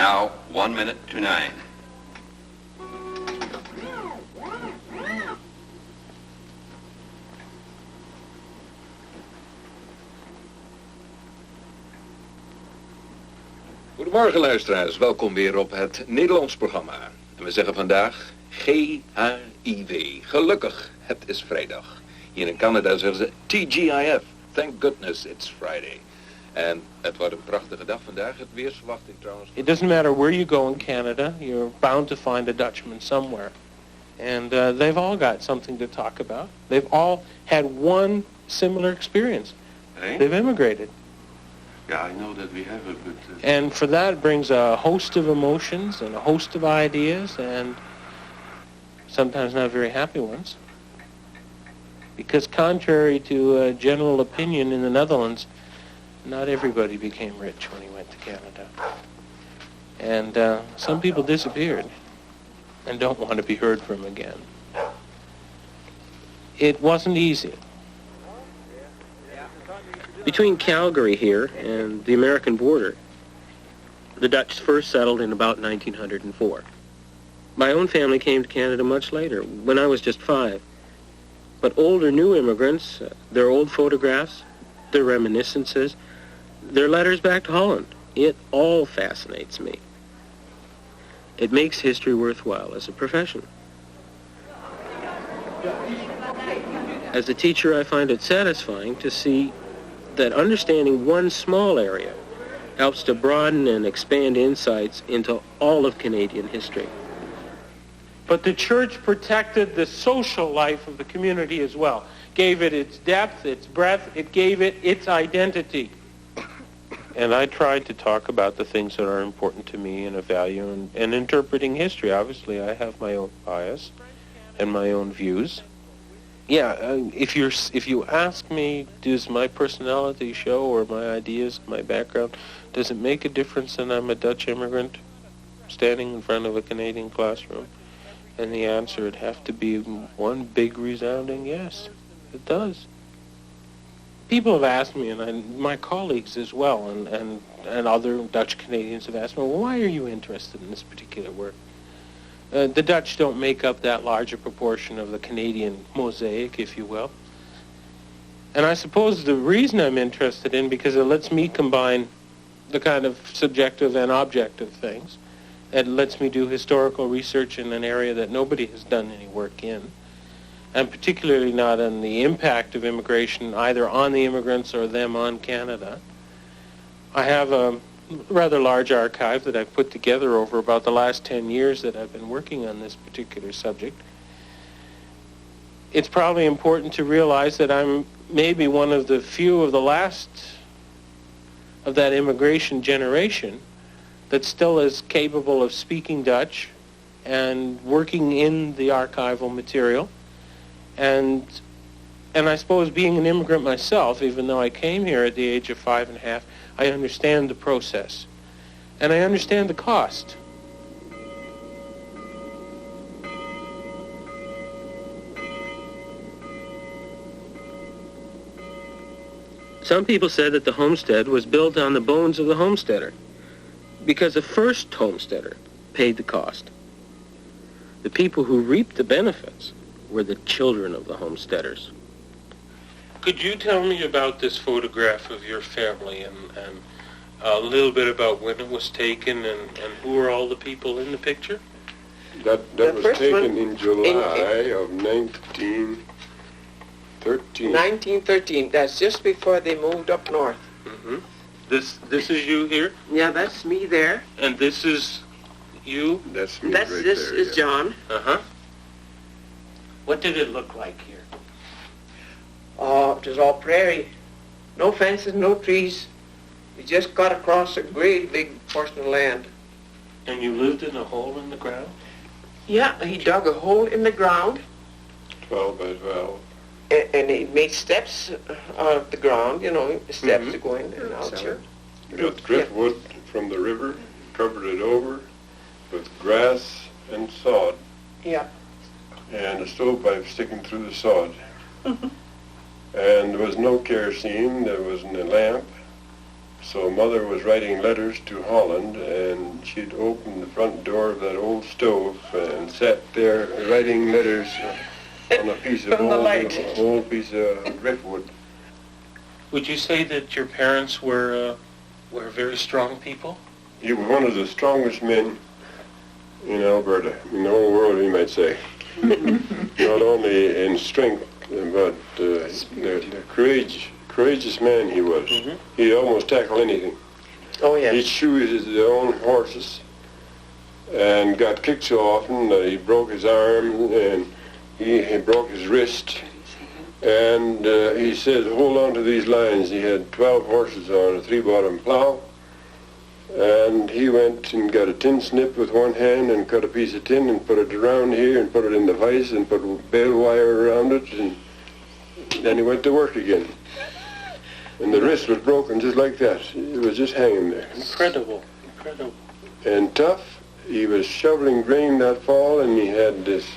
now 1 minute to 9. Goedemorgen luisteraars, welkom weer op het Nederlands programma. En we zeggen vandaag GHIV. Gelukkig, het is vrijdag. Hier in Canada zeggen ze TGIF. Thank goodness it's Friday. En het wordt een prachtige dag vandaag. Het weersverwachting trouwens. It doesn't matter where you go in Canada, you're bound to find a Dutchman somewhere. And they've all got something to talk about. They've all had one similar experience. Hey? They've immigrated. Yeah, I know that we have it, but... And for that, it brings a host of emotions and a host of ideas, and sometimes not very happy ones. Because contrary to general opinion in the Netherlands, not everybody became rich when he went to Canada. And some people disappeared and don't want to be heard from again. It wasn't easy. Between Calgary here and the American border, the Dutch first settled in about 1904. My own family came to Canada much later, when I was just 5. But older new immigrants, their old photographs, their reminiscences, their letters back to Holland, it all fascinates me. It makes history worthwhile as a profession. As a teacher, I find it satisfying to see that understanding one small area helps to broaden and expand insights into all of Canadian history. But the church protected the social life of the community as well. Gave it its depth, its breadth, it gave it its identity. And I tried to talk about the things that are important to me and of value and interpreting history. Obviously, I have my own bias and my own views. Yeah, if you ask me, does my personality show or my ideas, my background, does it make a difference that I'm a Dutch immigrant standing in front of a Canadian classroom? And the answer would have to be one big resounding yes, it does. People have asked me, and my colleagues as well, and other Dutch Canadians have asked me, well, why are you interested in this particular work? The Dutch don't make up that larger proportion of the Canadian mosaic, if you will. And I suppose the reason I'm interested in, because it lets me combine the kind of subjective and objective things. It lets me do historical research in an area that nobody has done any work in, and particularly not on the impact of immigration either on the immigrants or them on Canada. I have a rather large archive that I've put together over about the last 10 years that I've been working on this particular subject. It's probably important to realize that I'm maybe one of the few of the last of that immigration generation that still is capable of speaking Dutch and working in the archival material. And I suppose being an immigrant myself, even though I came here at the age of 5.5, I understand the process. And I understand the cost. Some people said that the homestead was built on the bones of the homesteader, because the first homesteader paid the cost. The people who reaped the benefits were the children of the homesteaders. Could you tell me about this photograph of your family and a little bit about when it was taken and who are all the people in the picture? That was taken in July of 1913. 1913. That's just before they moved up north. Mm-hmm. This is you here? Yeah, that's me there. And this is you? That's me This there, is John. Uh-huh. What did it look like here? Oh, it was all prairie. No fences, no trees. We just got across a great big portion of land. And you lived in a hole in the ground? Yeah, he dug a hole in the ground. 12 by 12. And he made steps out of the ground, steps to go in and out here. We got driftwood from the river, covered it over with grass and sod. Yeah. And a stovepipe sticking through the sod. And there was no kerosene, there wasn't a lamp. So Mother was writing letters to Holland, and she'd opened the front door of that old stove and sat there writing letters on a piece of old piece of driftwood. Would you say that your parents were very strong people? He was one of the strongest men in Alberta, in the whole world, you might say. Not only in strength, but the courageous man he was. Mm-hmm. He'd almost tackle anything. Oh, yeah. He'd shoe his own horses and got kicked so often that he broke his arm and he broke his wrist. And he said, hold on to these lines. He had 12 horses on a 3-bottom plow. And he went and got a tin snip with one hand and cut a piece of tin and put it around here and put it in the vise and put bale wire around it. And then he went to work again. And the wrist was broken just like that. It was just hanging there. Incredible, incredible. And tough. He was shoveling grain that fall, and he had this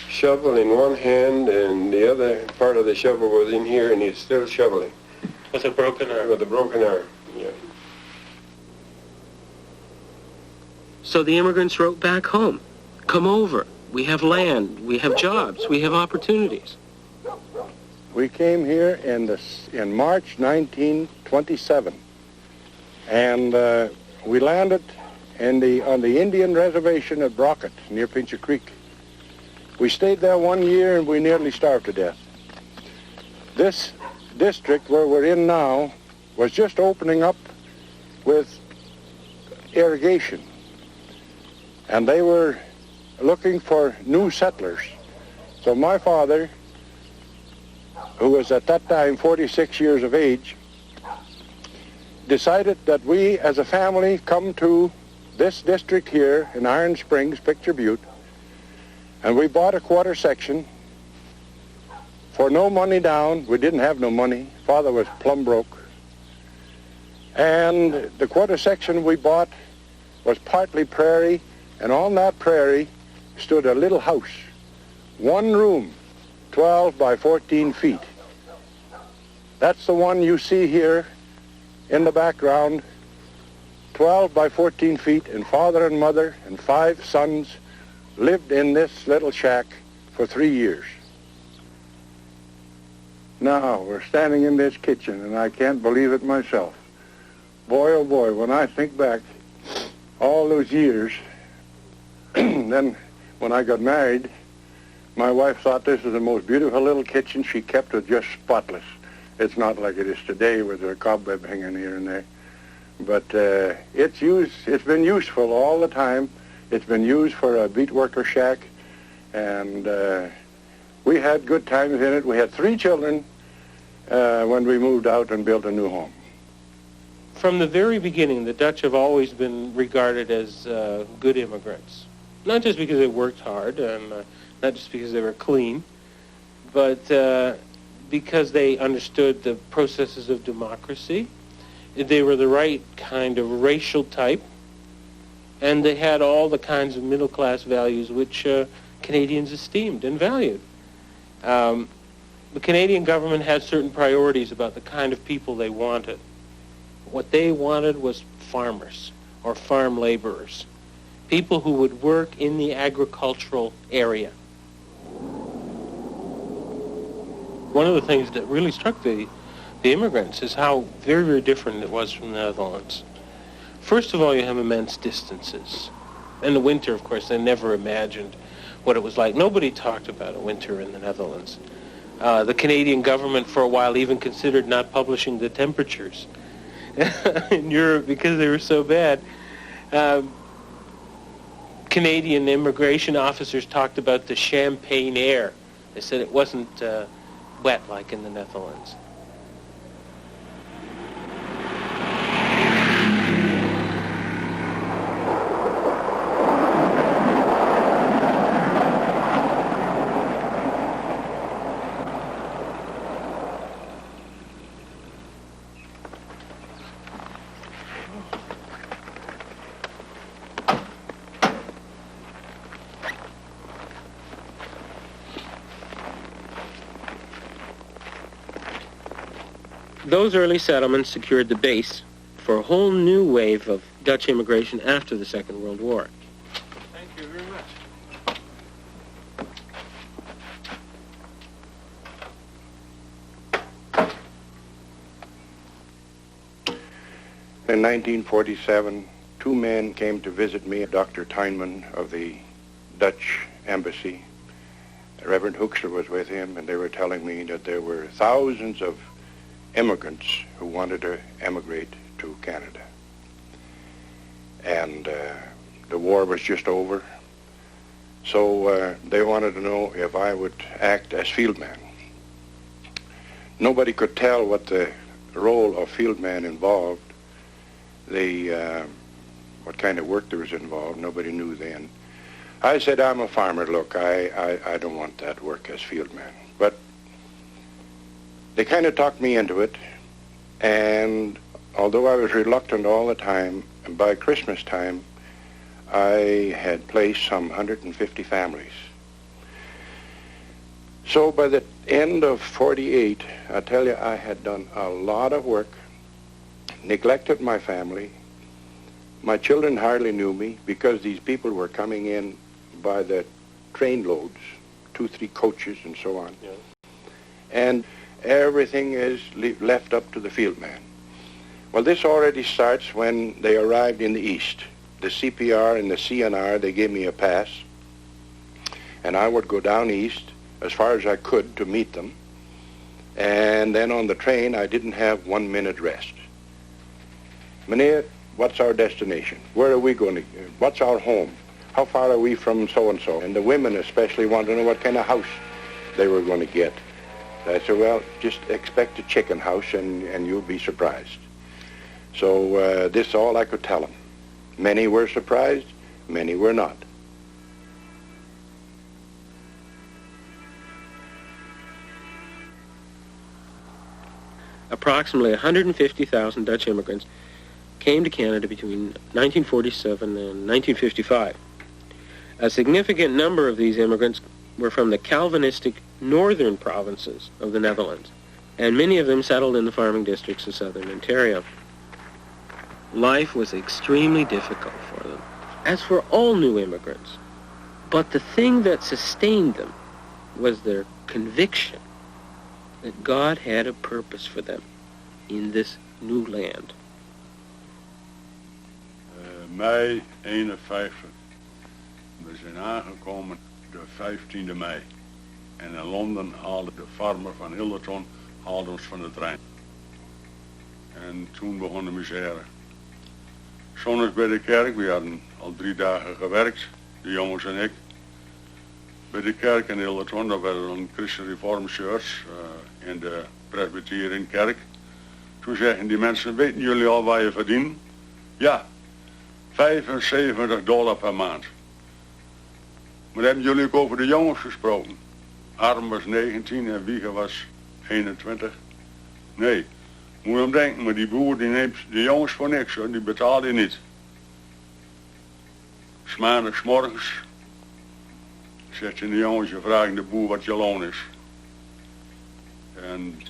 shovel in one hand, and the other part of the shovel was in here, and he's still shoveling. With a broken arm. With a broken arm, yeah. So the immigrants wrote back home, come over. We have land, we have jobs, we have opportunities. We came here in March 1927, and we landed on the Indian reservation at Brockett, near Pincher Creek. We stayed there 1 year, and we nearly starved to death. This district where we're in now was just opening up with irrigation, and they were looking for new settlers. So my father, who was at that time 46 years of age, decided that we as a family come to this district here in Iron Springs, Picture Butte, and we bought a quarter section for no money down. We didn't have no money. Father was plumb broke. And the quarter section we bought was partly prairie, and on that prairie stood a little house, one room, 12 by 14 feet. That's the one you see here in the background, 12 by 14 feet, and father and mother and 5 sons lived in this little shack for 3 years. Now, we're standing in this kitchen, and I can't believe it myself. Boy, oh boy, when I think back all those years, then when I got married, my wife thought this was the most beautiful little kitchen. She kept it just spotless. It's not like it is today with a cobweb hanging here and there. But it's been useful all the time. It's been used for a beat worker shack, and we had good times in it. We had 3 children when we moved out and built a new home. From the very beginning, the Dutch have always been regarded as good immigrants. Not just because they worked hard, and not just because they were clean, but because they understood the processes of democracy. They were the right kind of racial type, and they had all the kinds of middle-class values which Canadians esteemed and valued. The Canadian government had certain priorities about the kind of people they wanted. What they wanted was farmers or farm laborers, people who would work in the agricultural area. One of the things that really struck the immigrants is how very, very different it was from the Netherlands. First of all, you have immense distances. In the winter, of course, they never imagined what it was like. Nobody talked about a winter in the Netherlands. The Canadian government, for a while, even considered not publishing the temperatures in Europe because they were so bad. Canadian immigration officers talked about the champagne air. They said it wasn't wet like in the Netherlands. Those early settlements secured the base for a whole new wave of Dutch immigration after the Second World War. Thank you very much. In 1947, two men came to visit me, Dr. Tuinman of the Dutch Embassy. Reverend Hoekstra was with him, and they were telling me that there were thousands of immigrants who wanted to emigrate to Canada. And the war was just over, so they wanted to know if I would act as field man. Nobody could tell what the role of field man involved, what kind of work there was involved. Nobody knew then. I said, I'm a farmer. Look, I don't want that work as field man. But they kind of talked me into it, and although I was reluctant all the time, by Christmas time, I had placed some 150 families. So by the end of 48, I tell you, I had done a lot of work, neglected my family. My children hardly knew me because these people were coming in by the train loads, 2-3 coaches and so on. Yeah. And everything is left up to the field man. Well, this already starts when they arrived in the East. The CPR and the CNR, they gave me a pass, and I would go down east as far as I could to meet them. And then on the train, I didn't have 1 minute rest. Meneer, what's our destination? Where are we going to, what's our home? How far are we from so-and-so? And the women especially want to know what kind of house they were going to get. I said, well, just expect a chicken house and you'll be surprised. So this is all I could tell them. Many were surprised, many were not. Approximately 150,000 Dutch immigrants came to Canada between 1947 and 1955. A significant number of these immigrants were from the Calvinistic northern provinces of the Netherlands, and many of them settled in the farming districts of southern Ontario. Life was extremely difficult for them, as for all new immigrants. But the thing that sustained them was their conviction that God had a purpose for them in this new land. Mei 51. We zijn aangekomen de 15e mei. En in Londen haalde de farmer van Hilderton ons van de trein. En toen begon de misère. Zondags bij de kerk, we hadden al 3 dagen gewerkt, de jongens en ik. Bij de kerk in Hilderton, daar werden een Christian Reformed Church in de Presbyterienkerk. Toen zeggen die mensen, weten jullie al wat je verdient? Ja, $75 per maand. Maar hebben jullie ook over de jongens gesproken? Arm was 19 en Wieger was 21. Nee, moet je om denken, maar die boer die neemt de jongens voor niks hoor, die betaalt hij niet. 'S maandags morgens zegt je de jongens, je vraagt de boer wat je loon is. En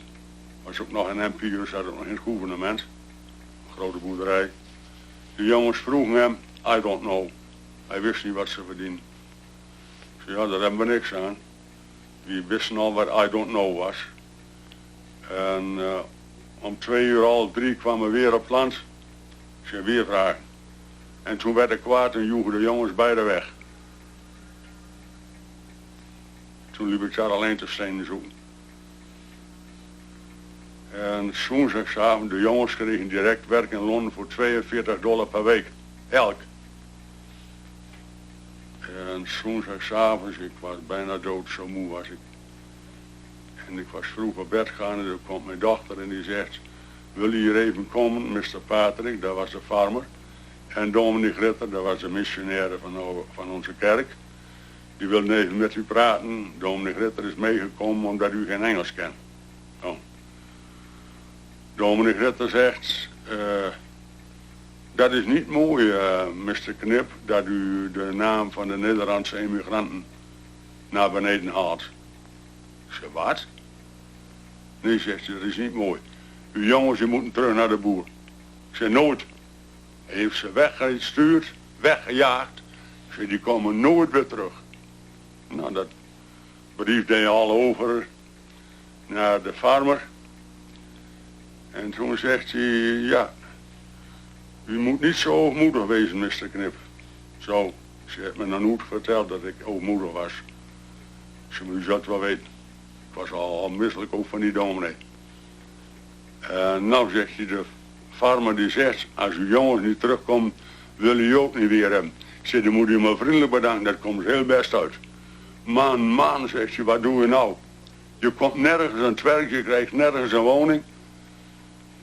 was ook nog een empire, zat ook nog in het gouvernement, een grote boerderij. De jongens vroegen hem, I don't know. Hij wist niet wat ze verdienen. Ik zei, ja, daar hebben we niks aan. Die wisten al wat I don't know was. En om 2:30 kwamen we weer op land. Ik zei, weer vragen. En toen werd ik kwaad en joegen de jongens beide weg. Toen liep ik daar alleen te stenen zoeken. En woensdagavond, de jongens kregen direct werk in Londen voor $42 per week. Elk. En woensdagavond, ik was bijna dood, zo moe was ik. En ik was vroeg op bed gaan en toen komt mijn dochter en die zegt, wil je hier even komen, Mr. Patrick, dat was de farmer. En Dominic Ritter, dat was de missionair van onze kerk. Die wilde even met u praten. Dominic Ritter is meegekomen omdat u geen Engels kent. Oh. Dominic Ritter zegt, dat is niet mooi, Mr. Knip, dat u de naam van de Nederlandse immigranten naar beneden haalt. Ik zeg, wat? Nee, zegt hij, dat is niet mooi. Uw jongens, die moeten terug naar de boer. Ik zei, nooit. Hij heeft ze weggestuurd, weggejaagd. Ik zei, die komen nooit weer terug. Nou, dat brief deed al over naar de farmer. En toen zegt hij, ja, u moet niet zo hoogmoedig wezen, Mr. Knip. Zo, ze heeft me dan nooit verteld dat ik hoogmoedig was. Ze moet dat wel weten. Ik was al misselijk ook van die dominee. Nou zegt hij, de farmer die zegt, als uw jongens niet terugkomen, wil u ook niet weer hebben. Ik zeg, dan moet u me vriendelijk bedanken, dat komt er heel best uit. Man, zegt hij, wat doe je nou? Je komt nergens aan het werk, je krijgt nergens een woning.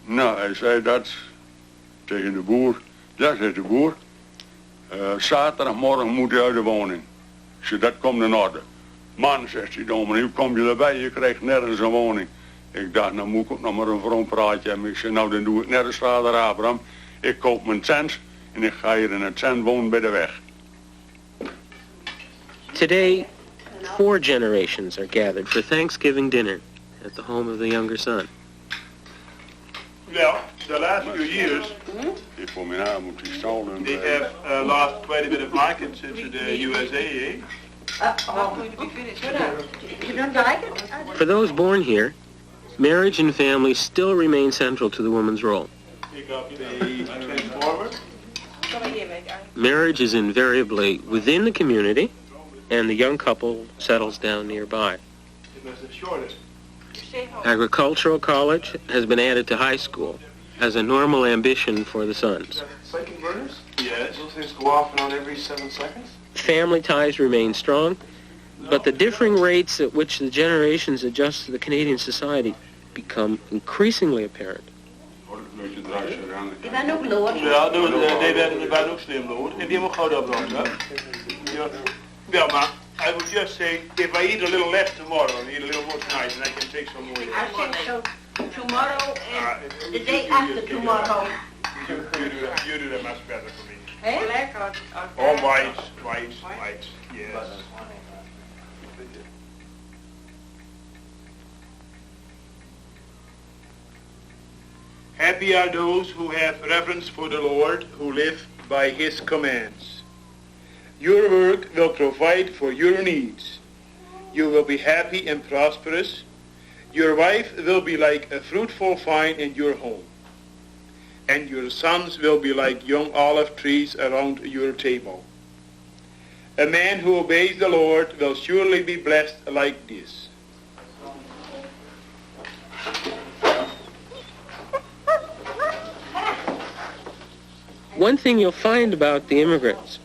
Nou, hij zei dat tegen de boer. Ja, zegt de boer, zaterdagmorgen moet je uit de woning. Ik zei, dat komt in orde. Man, zegt hij, dominee, hoe kom je erbij? Je krijgt nergens een woning. Ik dacht, nou moet ik ook nog maar een vroom praatje hebben. Ik zei, nou dan doe ik net als vader Abraham. Ik koop mijn tent en ik ga hier in een tent wonen bij de weg. Today, 4 generations are gathered for Thanksgiving dinner at the home of the younger son. Well, the last few years, Ik voor mijn naam moet die stolen. they have lost quite a bit of market since the USA, eh? You don't like it? For those born here, marriage and family still remain central to the woman's role. Pick up the transformer. Marriage is invariably within the community, and the young couple settles down nearby. It must have shorted. Agricultural college has been added to high school as a normal ambition for the sons. Psychic burners? Yes. Those things go off and on every 7 seconds? Family ties remain strong, but the differing rates at which the generations adjust to the Canadian society become increasingly apparent. Die waren ook lood. Ja, die werden ook slim lood. En die hebben ook goud opgebracht, hè? Ja. Well, ma, I would just say, if I eat a little less tomorrow and eat a little more tonight, then I can take some more. I think so. Tomorrow and the day after tomorrow. You do that much better for me. Hey? Oh, white, yes. Happy are those who have reverence for the Lord, who live by his commands. Your work will provide for your needs. You will be happy and prosperous. Your wife will be like a fruitful vine in your home. And your sons will be like young olive trees around your table. A man who obeys the Lord will surely be blessed like this. One thing you'll find about the immigrants,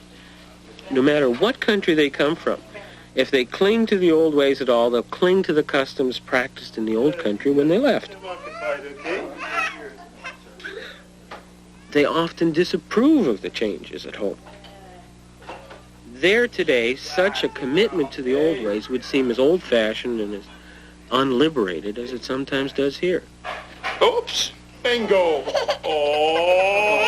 no matter what country they come from, if they cling to the old ways at all, they'll cling to the customs practiced in the old country when they left. They often disapprove of the changes at home. There today, such a commitment to the old ways would seem as old-fashioned and as unliberated as it sometimes does here. Oops, bingo. Oh,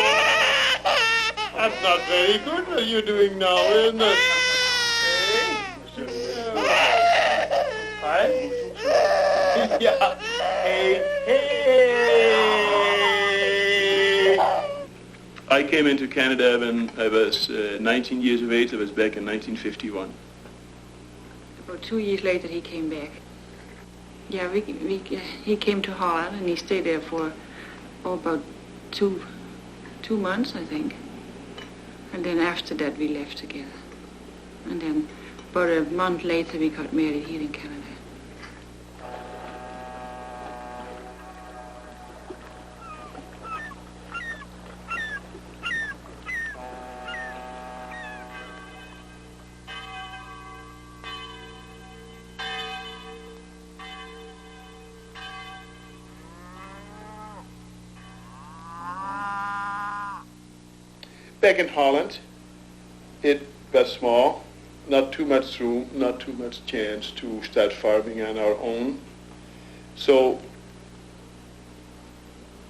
that's not very good what you're doing now, isn't it? Hey? Yeah. Hey. I came into Canada when I was 19 years of age. I was back in 1951. About 2 years later, he came back. Yeah, he came to Holland and he stayed there for about two months, I think. And then after that, we left together. And then about a month later, we got married here in Canada. Back in Holland, it was small, not too much room, not too much chance to start farming on our own. So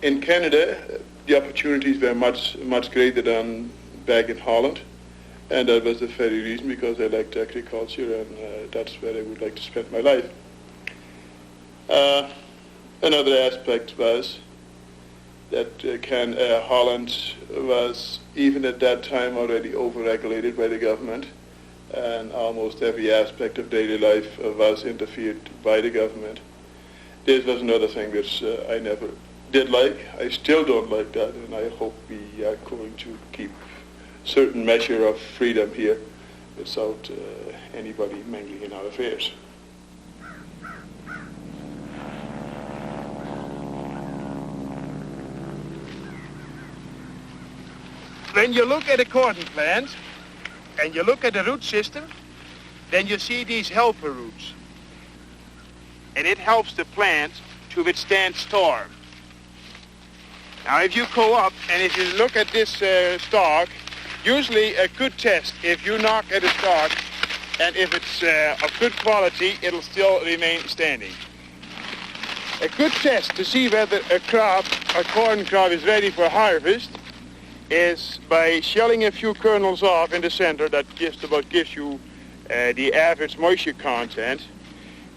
in Canada, the opportunities were much greater than back in Holland. And that was the very reason, because I liked agriculture, and that's where I would like to spend my life. Another aspect was that Holland was, even at that time, already overregulated by the government, and almost every aspect of daily life was interfered by the government. This was another thing that I never did like. I still don't like that, and I hope we are going to keep certain measure of freedom here without anybody mingling in our affairs. When you look at a cotton plant and you look at the root system, then you see these helper roots. And it helps the plant to withstand storm. Now if you go up and if you look at this stalk, usually a good test, if you knock at a stalk and if it's of good quality, it'll still remain standing. A good test to see whether a corn crop is ready for harvest is by shelling a few kernels off in the center. That gives you the average moisture content.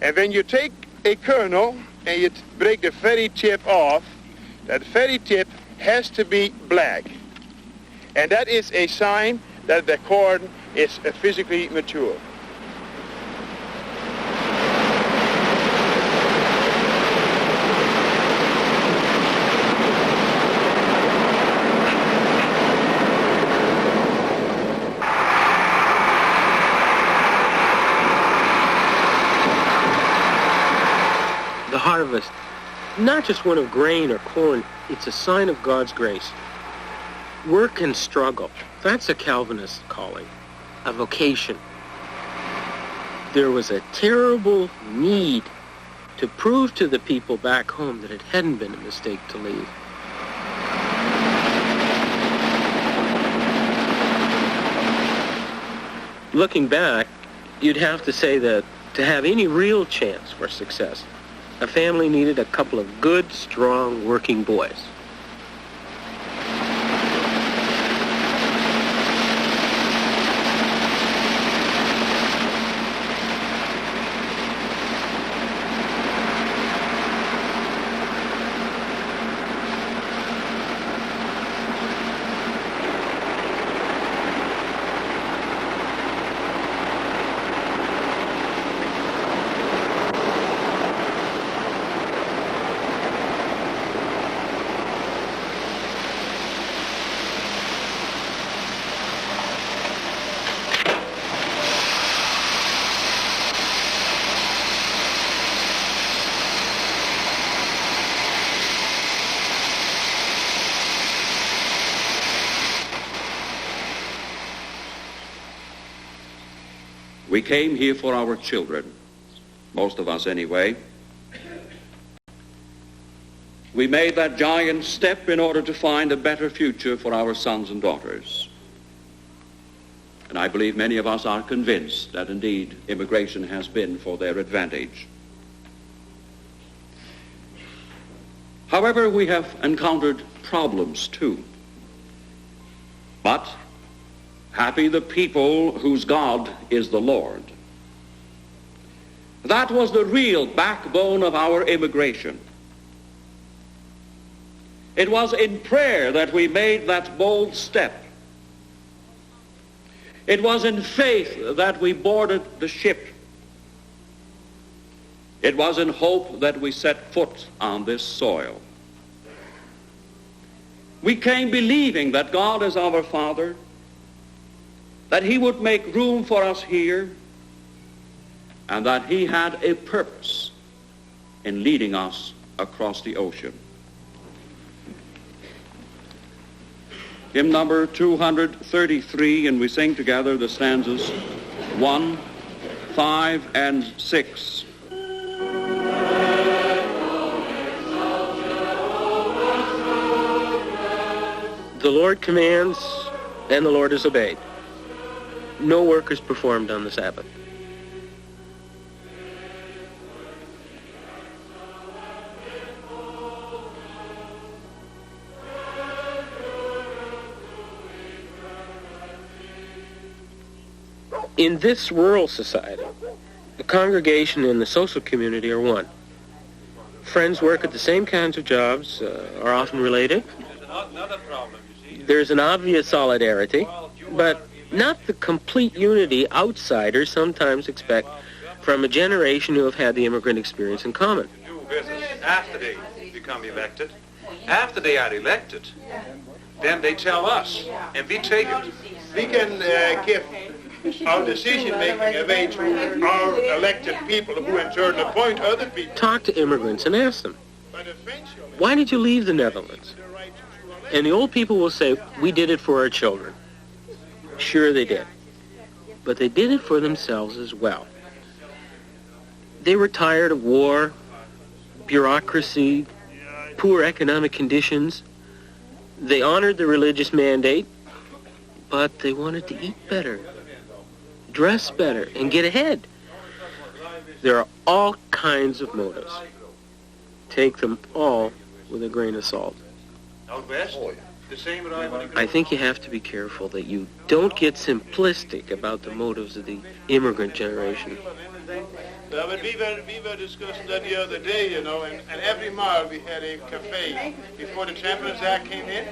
And when you take a kernel and you break the very tip off, that very tip has to be black. And that is a sign that the corn is physically mature. The harvest, not just one of grain or corn, it's a sign of God's grace. Work and struggle, that's a Calvinist calling, a vocation. There was a terrible need to prove to the people back home that it hadn't been a mistake to leave. Looking back, you'd have to say that to have any real chance for success, a family needed a couple of good, strong, working boys. We came here for our children, most of us anyway. We made that giant step in order to find a better future for our sons and daughters. And I believe many of us are convinced that indeed immigration has been for their advantage. However, we have encountered problems too. But happy the people whose God is the Lord. That was the real backbone of our immigration. It was in prayer that we made that bold step. It was in faith that we boarded the ship. It was in hope that we set foot on this soil. We came believing that God is our Father, that he would make room for us here, and that he had a purpose in leading us across the ocean. Hymn number 233, and we sing together the stanzas 1, 5, and 6. The Lord commands, and the Lord is obeyed. No work is performed on the Sabbath. In this rural society, the congregation and the social community are one. Friends work at the same kinds of jobs, are often related. There's an obvious solidarity, but not the complete unity outsiders sometimes expect from a generation who have had the immigrant experience in common. Do business after they become elected. After they are elected, then they tell us, and we take it. We can give our decision-making away to our elected people who in turn appoint other people. Talk to immigrants and ask them, why did you leave the Netherlands? And the old people will say, we did it for our children. Sure they did. But they did it for themselves as well. They were tired of war, bureaucracy, poor economic conditions. They honored the religious mandate, but they wanted to eat better, dress better, and get ahead. There are all kinds of motives. Take them all with a grain of salt. Out west, the same arrival. I think you have to be careful that you don't get simplistic about the motives of the immigrant generation. No, but we were discussing that the other day, you know, and every mile we had a cafe before the Champions Act came in.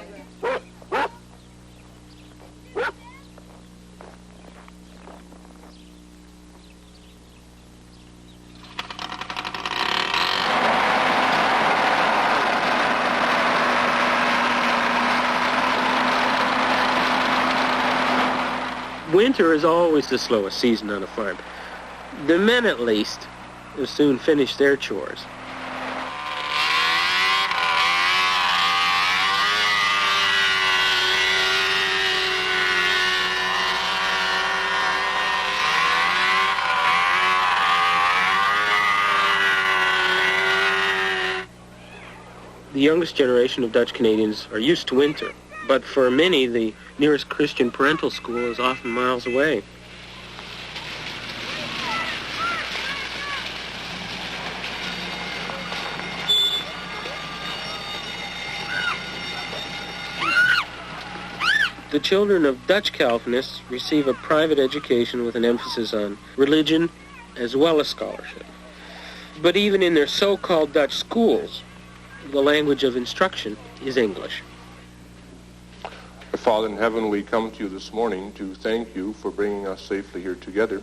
Winter is always the slowest season on a farm. The men, at least, will soon finish their chores. The youngest generation of Dutch Canadians are used to winter, but for many, the nearest Christian parental school is often miles away. The children of Dutch Calvinists receive a private education with an emphasis on religion as well as scholarship. But even in their so-called Dutch schools, the language of instruction is English. Our Father in heaven, we come to you this morning to thank you for bringing us safely here together.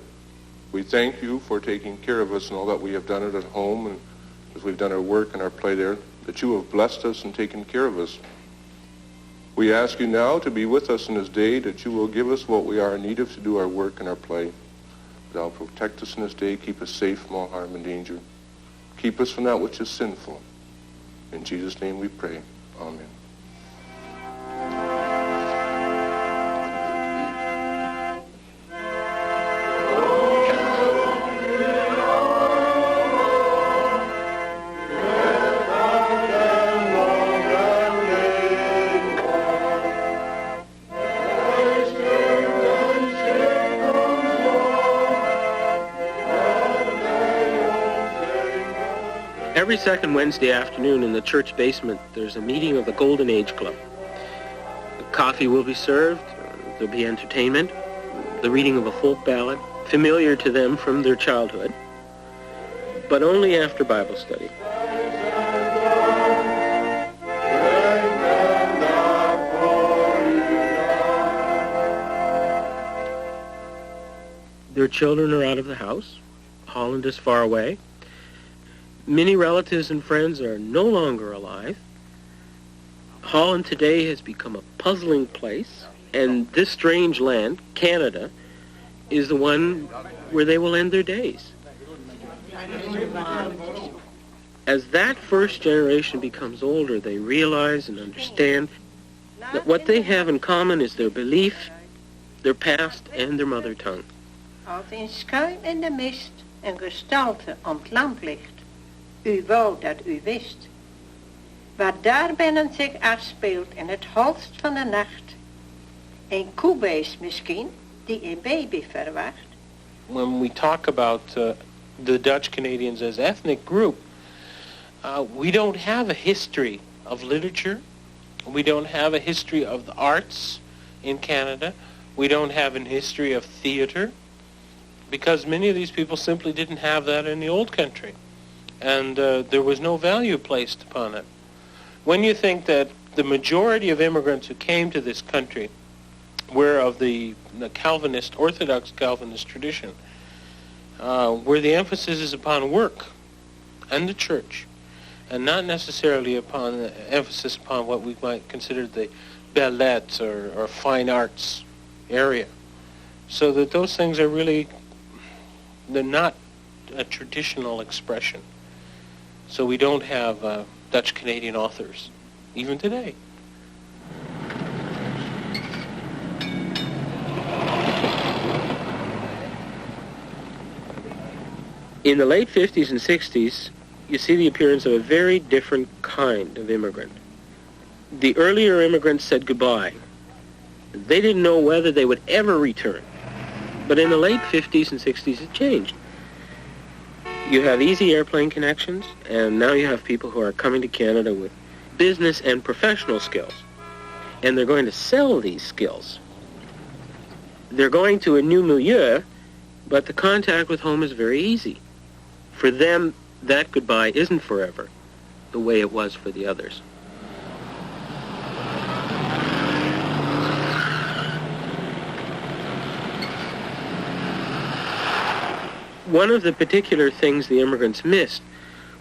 We thank you for taking care of us and all that we have done it at home and as we've done our work and our play there, that you have blessed us and taken care of us. We ask you now to be with us in this day, that you will give us what we are in need of to do our work and our play. Thou protect us in this day, keep us safe from all harm and danger. Keep us from that which is sinful. In Jesus' name we pray. Amen. Every second Wednesday afternoon in the church basement, there's a meeting of the Golden Age Club. Coffee will be served, there'll be entertainment, the reading of a folk ballad, familiar to them from their childhood, but only after Bible study. Their children are out of the house. Holland is far away. Many relatives and friends are no longer alive. Holland today has become a puzzling place, and this strange land, Canada, is the one where they will end their days. As that first generation becomes older, they realize and understand that what they have in common is their belief, their past, and their mother tongue. Als in schuim in de mist een gestalte om het land ligt, u wou dat u wist. Wat daar binnen zich afspeelt in het holst van de nacht. Een koebeest misschien, die een baby verwacht. When we talk about the Dutch Canadians as ethnic group, we don't have a history of literature. We don't have a history of the arts in Canada. We don't have a history of theater, because many of these people simply didn't have that in the old country. and there was no value placed upon it. When you think that the majority of immigrants who came to this country were of the Calvinist, Orthodox Calvinist tradition, where the emphasis is upon work and the church, and not necessarily upon the emphasis upon what we might consider the belles lettres or fine arts area. So that those things are really, they're not a traditional expression. So we don't have Dutch Canadian authors, even today. In the late 50s and 60s, you see the appearance of a very different kind of immigrant. The earlier immigrants said goodbye. They didn't know whether they would ever return. But in the late 50s and 60s, it changed. You have easy airplane connections, and now you have people who are coming to Canada with business and professional skills. And they're going to sell these skills. They're going to a new milieu, but the contact with home is very easy. For them, that goodbye isn't forever, the way it was for the others. One of the particular things the immigrants missed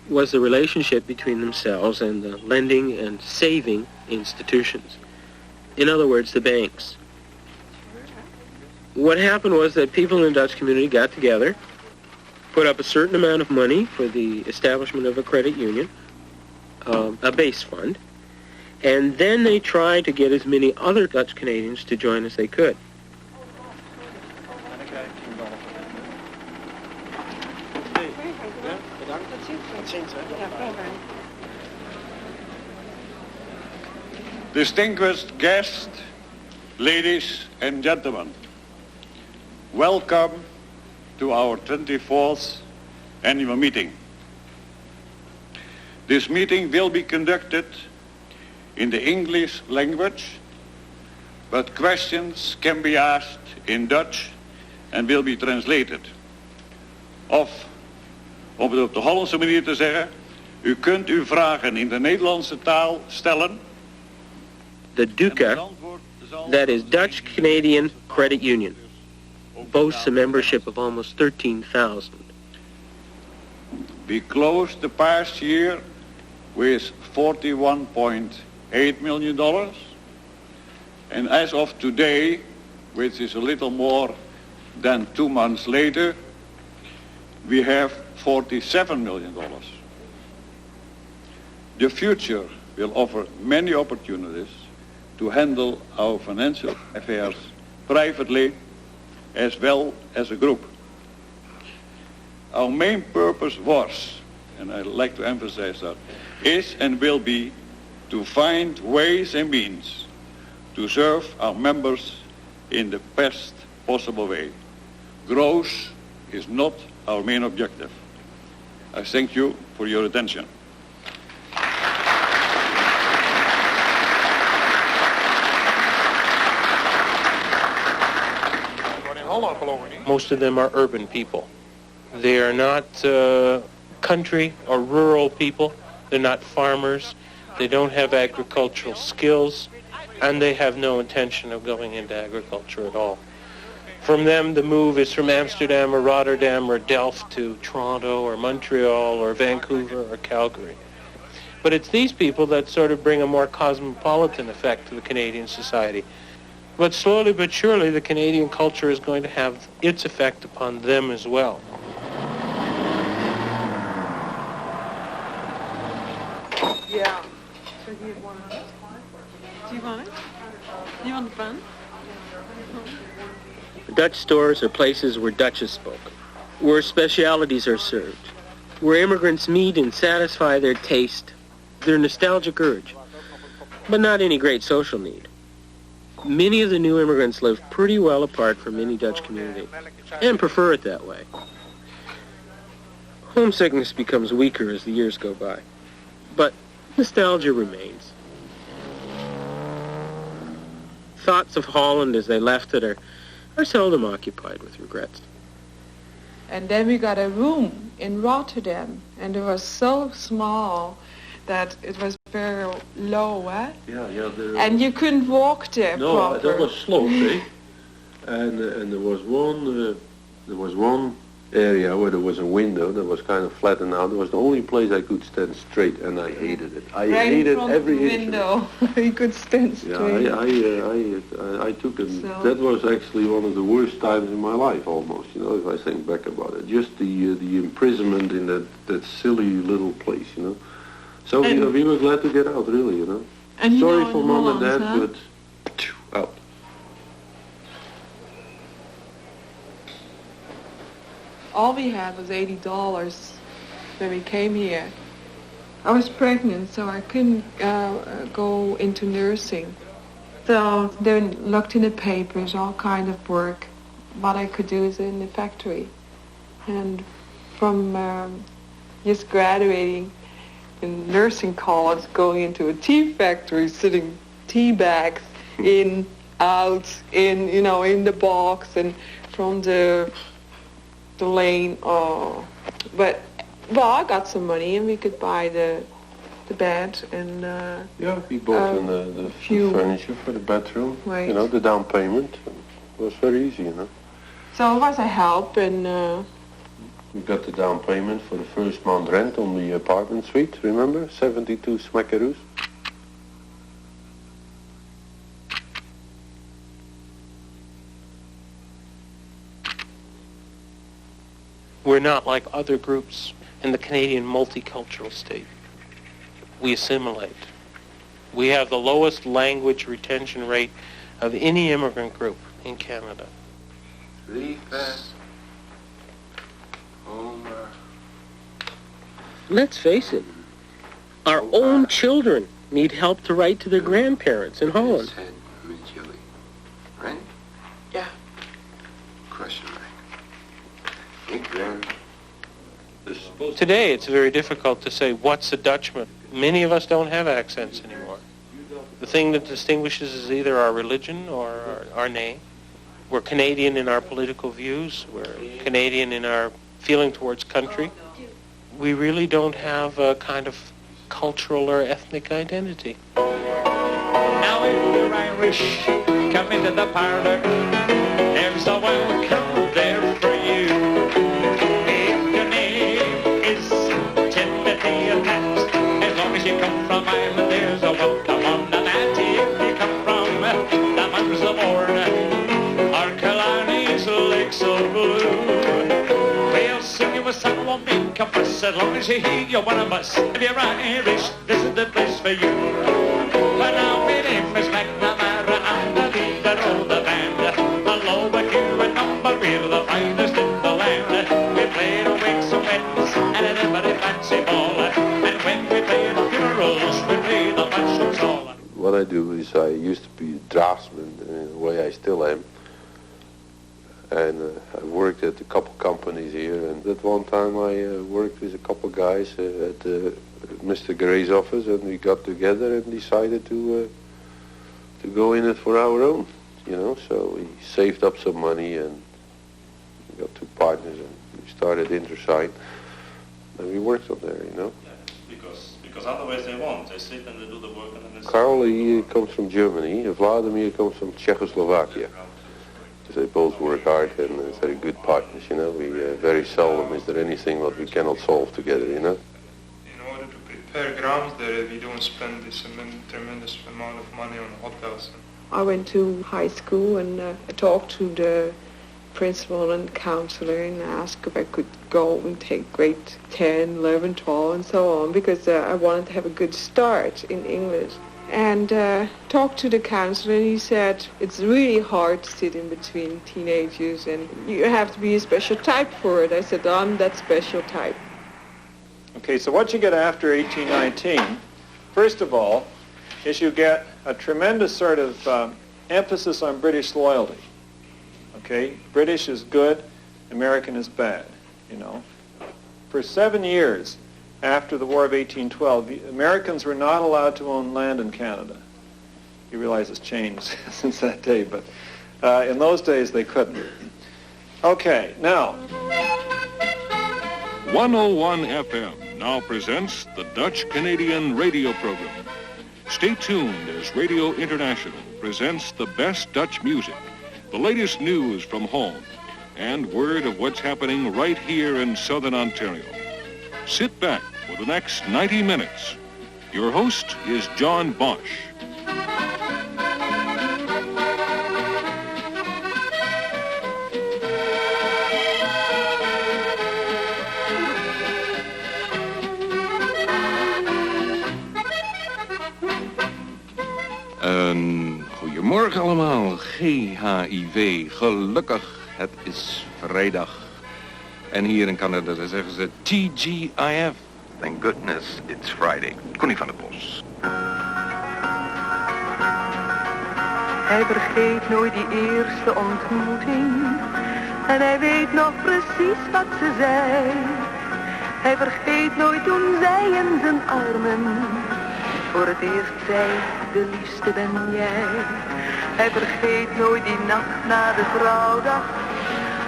was the relationship between themselves and the lending and saving institutions. In other words, the banks. What happened was that people in the Dutch community got together, put up a certain amount of money for the establishment of a credit union, a base fund, and then they tried to get as many other Dutch Canadians to join as they could. Distinguished guests, ladies and gentlemen, welcome to our 24th annual meeting. This meeting will be conducted in the English language, but questions can be asked in Dutch and will be translated. Of, om het op de Hollandse manier te zeggen, u kunt uw vragen in de Nederlandse taal stellen. The DUCA, that is Dutch Canadian Credit Union, boasts a membership of almost 13,000. We closed the past year with $41.8 million. And as of today, which is a little more than 2 months later, we have $47 million. The future will offer many opportunities to handle our financial affairs privately as well as a group. Our main purpose was, and I'd like to emphasize that, is and will be to find ways and means to serve our members in the best possible way. Growth is not our main objective. I thank you for your attention. Most of them are urban people. They are not country or rural people. They're not farmers. They don't have agricultural skills, and they have no intention of going into agriculture at all. From them, the move is from Amsterdam or Rotterdam or Delft to Toronto or Montreal or Vancouver or Calgary. But it's these people that sort of bring a more cosmopolitan effect to the Canadian society. But slowly but surely, the Canadian culture is going to have its effect upon them as well. Yeah. So do you want it? Do you want it? You want the fun? Dutch stores are places where Dutch is spoken, where specialities are served, where immigrants meet and satisfy their taste, their nostalgic urge, but not any great social need. Many of the new immigrants live pretty well apart from any Dutch community, and prefer it that way. Homesickness becomes weaker as the years go by, but nostalgia remains. Thoughts of Holland as they left it are seldom occupied with regrets. And then we got a room in Rotterdam, and it was so small that it was very low, eh? Yeah. And you couldn't walk there proper. No, that was sloped, eh? And there was one area where there was a window that was kind of flattened out. It was the only place I could stand straight, and I hated it. I hated every inch of it. You could stand straight. Yeah, I took it. So that was actually one of the worst times in my life, almost. You know, if I think back about it, just the imprisonment in that silly little place. You know. So we were glad to get out, really. You know. And sorry for Mom and Dad, huh? but out. All we had was $80 when we came here. I was pregnant, so I couldn't go into nursing. So they looked in the papers, all kind of work. What I could do is in the factory. And from just graduating in nursing college, going into a tea factory, sitting tea bags in, out, in, you know, in the box, and from the lane. But I got some money, and we could buy the bed and we bought the furniture for the bedroom. Right. You know, the down payment. It was very easy, you know. So it was a help, and we got the down payment for the first month rent on the apartment suite. Remember, 72 smackaroos. We're not like other groups in the Canadian multicultural state. We assimilate. We have the lowest language retention rate of any immigrant group in Canada. Let's face it, our own children need help to write to their grandparents in Holland. Right? Yeah. Question mark. Today, it's very difficult to say, what's a Dutchman? Many of us don't have accents anymore. The thing that distinguishes is either our religion or our name. We're Canadian in our political views. We're Canadian in our feeling towards country. We really don't have a kind of cultural or ethnic identity. Now if you're Irish, come into the parlor. There's a welcome there for you. If your name is Timothy and Pat, as long as you come from Ireland, there's a welcome on the mat. If you come from the mountains of Mourne, or Killarney's lakes of blue, we'll sing you a song, won't make a fuss, as long as you hear you're one of us. If you're Irish, this is the place for you. But now my name is McNamara, I'm the leader of the band. Hello, but you and number, we're the finest in the land. We played a wakes and weddings and an every fancy ball. And when we played funerals, we played the mushroom all. What I do is I used to be a draftsman, in a way I still am. And I worked at a couple companies here, and at one time I worked with a couple guys at Mr. Gray's office, and we got together and decided to go in it for our own, you know. So we saved up some money, and we got two partners, and we started InterSign, and we worked on there, you know. Yeah, because otherwise they won't. They sit and they do the work, and then they... Karl, he comes from Germany. Vladimir comes from Czechoslovakia. They both work hard and very good partners, you know. We very seldom is there anything that we cannot solve together, you know. In order to prepare grounds there, we don't spend this tremendous amount of money on hotels. I went to high school, and I talked to the principal and counselor and asked if I could go and take grade 10, 11, 12, and so on, because I wanted to have a good start in English. And talked to the counselor, and he said, it's really hard to sit in between teenagers, and you have to be a special type for it. I said, I'm that special type. Okay, so what you get after 1819, first of all, is you get a tremendous sort of emphasis on British loyalty. Okay, British is good, American is bad, you know. For 7 years, after the War of 1812, the Americans were not allowed to own land in Canada. You realize it's changed since that day, but in those days they couldn't. Okay, now, 101 FM now presents the Dutch-Canadian radio program. Stay tuned as Radio International presents the best Dutch music, the latest news from home, and word of what's happening right here in Southern Ontario. Sit back for the next 90 minutes. Your host is John Bosch. Goedemorgen allemaal, GHIV, gelukkig, het is vrijdag. En hier in Canada zeggen ze TGIF, thank goodness it's Friday. Connie van der Bos. Hij vergeet nooit die eerste ontmoeting en hij weet nog precies wat ze zei. Hij vergeet nooit toen zij in zijn armen voor het eerst zei, de liefste ben jij. Hij vergeet nooit die nacht na de trouwdag,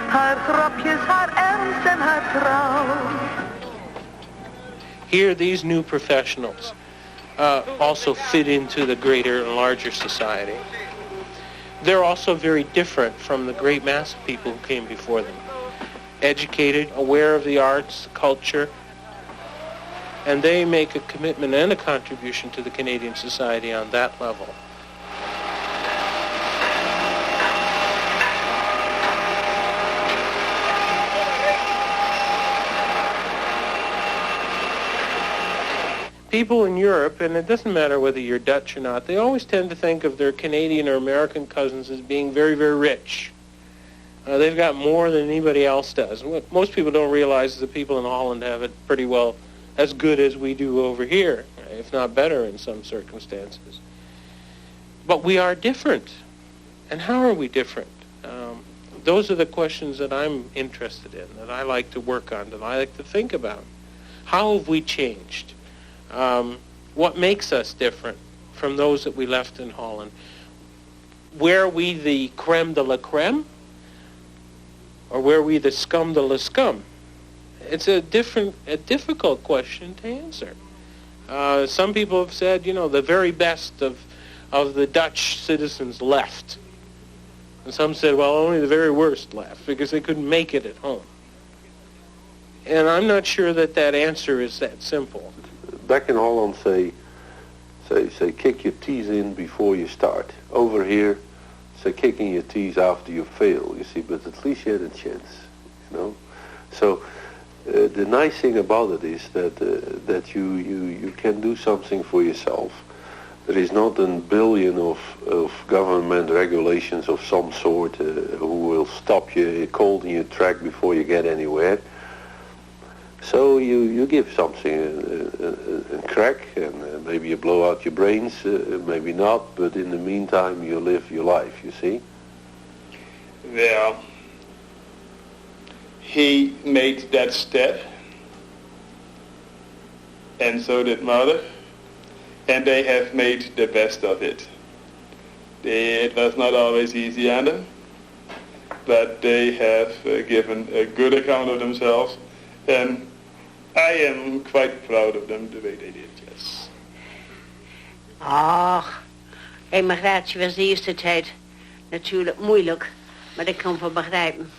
haar grapjes, haar ernst en haar trouw. Here, these new professionals also fit into the greater and larger society. They're also very different from the great mass of people who came before them. Educated, aware of the arts, culture, and they make a commitment and a contribution to the Canadian society on that level. People in Europe, and it doesn't matter whether you're Dutch or not, they always tend to think of their Canadian or American cousins as being very, very rich. They've got more than anybody else does. And what most people don't realize is that people in Holland have it pretty well as good as we do over here, if not better in some circumstances. But we are different. And how are we different? Those are the questions that I'm interested in, that I like to work on, that I like to think about. How have we changed? What makes us different from those that we left in Holland? Were we the creme de la creme? Or were we the scum de la scum? It's a difficult question to answer. Some people have said, you know, the very best of the Dutch citizens left. And some said, well, only the very worst left because they couldn't make it at home. And I'm not sure that answer is that simple. Back in Holland, say, kick your teeth in before you start. Over here, say, kicking your teeth after you fail, you see, but at least you had a chance, you know. So the nice thing about it is that you can do something for yourself. There is not a billion of government regulations of some sort who will stop you cold in your track before you get anywhere. So you give something a crack, and maybe you blow out your brains, maybe not, but in the meantime you live your life, you see? Well, he made that step, and so did Mother, and they have made the best of it. It was not always easy on them, but they have given a good account of themselves, and I am quite proud of them the way they did, yes. Ach, emigratie was de eerste tijd natuurlijk moeilijk, maar dat kan ik wel begrijpen.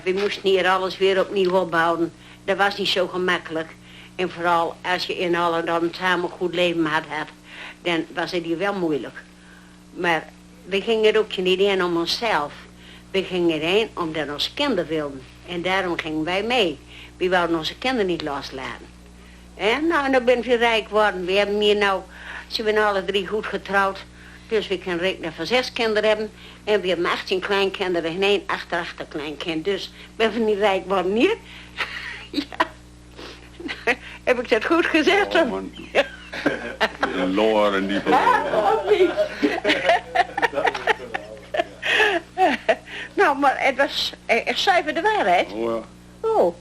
We moesten hier alles weer opnieuw opbouwen. Dat was niet zo gemakkelijk. En vooral als je in Holland al een samen goed leven had, dan was het hier wel moeilijk. Maar we gingen er ook niet in om onszelf. We gingen erheen omdat onze kinderen wilden. En daarom gingen wij mee. We wilden onze kinderen niet loslaten. En nou, dan ben je rijk geworden. We hebben hier nou, ze zijn alle 3 goed getrouwd. Dus we kunnen rekenen van 6 kinderen hebben. En we hebben 18 kleinkinderen en 1 achterkleinkind. Dus ben je niet rijk geworden hier? Ja. Heb ik dat goed gezegd? Oh, man. De loor en die Nou, maar het was zuiver de waarheid. Oh ja. Oh.